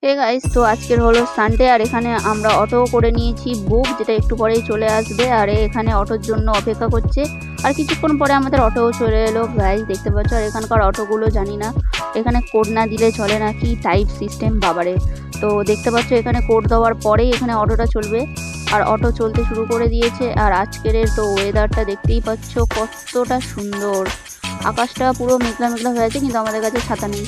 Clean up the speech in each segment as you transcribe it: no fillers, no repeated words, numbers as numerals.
Hey guys, তো আজকের হলো সানডে আর এখানে আমরা অটো করে নিয়েছি বুক, যেটা একটু পরেই চলে আসবে। আর এখানে অটোর জন্য অপেক্ষা করছে। আর কিছুক্ষণ পরে আমাদের অটোও চলে এলো গাইস, দেখতে পাচ্ছ। আর এখানকার অটোগুলো জানি না, এখানে কোড না দিলে চলে নাকি, টাইপ সিস্টেম বাবারে। তো দেখতে পাচ্ছ এখানে কোড দেওয়ার পরেই এখানে অটোটা চলবে। আর অটো চলতে শুরু করে দিয়েছে। আর আজকের তো ওয়েদারটা দেখতেই পাচ্ছ কতটা সুন্দর। আকাশটা পুরো মেঘলা মেঘলা হয়ে আছে, কিন্তু আমাদের কাছে ছাতা নেই।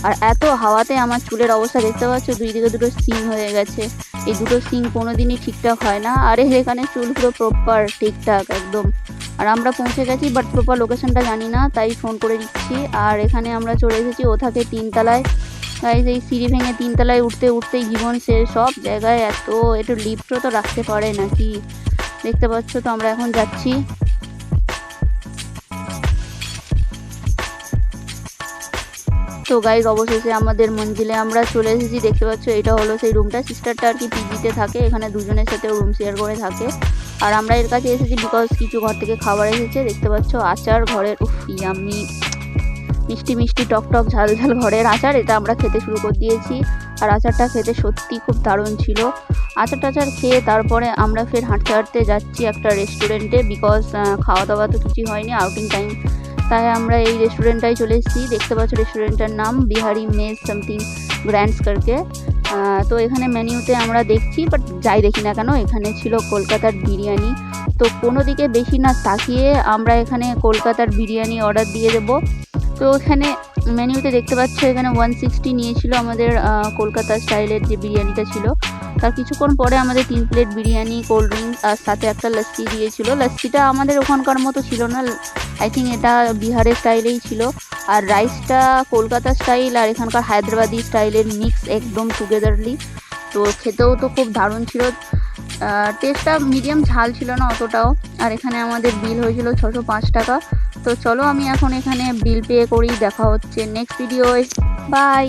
আর এত হাওয়াতে আমার চুলের অবস্থা দেখতে পাচ্ছ, দুই দিকে দুটো সিং হয়ে গেছে। এই দুটো সিং কোনোদিনই ঠিকঠাক হয় না। আর এখানে চুল পুরো প্রপার ঠিকঠাক একদম। আর আমরা পৌঁছে গেছি, বাট প্রপার লোকেশনটা জানি না, তাই ফোন করে দিচ্ছি। আর এখানে আমরা চলে এসেছি, ও থাকে 3 তলায়। গাইস, এই সিঁড়ি ভেঙে 3 তলায় উঠতে উঠতেই জীবন শেষ। সব জায়গায় একটু লিফটও তো রাখতে পারে নাকি, দেখতে পাচ্ছ। তো আমরা এখন যাচ্ছি। তো গাইস, অবশেষে আমাদের মঞ্জিলে আমরা চলে এসেছি। দেখতে পাচ্ছ এটা হলো সেই রুমটা। সিস্টারটা আর কি পিজিতে থাকে, এখানে দুজনের সাথে রুম শেয়ার করে থাকে। আর আমরা এর কাছে এসেছি বিকজ কিছু ঘর থেকে খাবার এসেছে। দেখতে পাচ্ছ আচার ঘরের, উফ ইয়াম্মি, মিষ্টি মিষ্টি টক টক ঝাল ঝাল ঘরের আচার। এটা আমরা খেতে শুরু করে দিয়েছি। আর আচারটা খেতে সত্যি খুব দারুণ ছিল। আচার টাচার খেয়ে তারপরে আমরা ফের হাঁটতে হাঁটতে যাচ্ছি একটা রেস্টুরেন্টে, বিকজ খাওয়া দাওয়া তো কিছুই হয়নি, আউটিং টাইম। তাই আমরা এই রেস্টুরেন্টটাই চলে এসেছি। দেখতে পাচ্ছ রেস্টুরেন্টটার নাম বিহারি মেস সামথিং গ্র্যান্ডস করকে। তো এখানে মেনিউতে আমরা দেখছি, বাট যাই দেখি না কেন, এখানে ছিল কলকাতার বিরিয়ানি। তো কোনো দিকে বেশি না তাকিয়ে আমরা এখানে কলকাতার বিরিয়ানি অর্ডার দিয়ে দেবো। তো এখানে মেনিউতে দেখতে পাচ্ছ এখানে 160 নিয়েছিল আমাদের কলকাতা স্টাইলের যে বিরিয়ানিটা ছিল। তার কিছুক্ষণ পরে আমাদের 3 প্লেট বিরিয়ানি, কোল্ড ড্রিঙ্কস আর সাথে একটা লস্যি দিয়েছিল। লস্যিটা আমাদের ওখানকার মতো ছিল না, আই থিঙ্ক এটা বিহারের স্টাইলেই ছিল। আর রাইসটা কলকাতা স্টাইল আর এখানকার হায়দ্রাবাদি স্টাইলের মিক্স একদম টুগেদারলি। তো খেতেও তো খুব দারুণ ছিল। টেস্টটা মিডিয়াম ঝাল ছিল না অতটাও। আর এখানে আমাদের বিল হয়েছিল 605 টাকা। তো চলো আমি এখন এখানে বিল পে করি। দেখা হচ্ছে নেক্সট ভিডিওয়। বাই।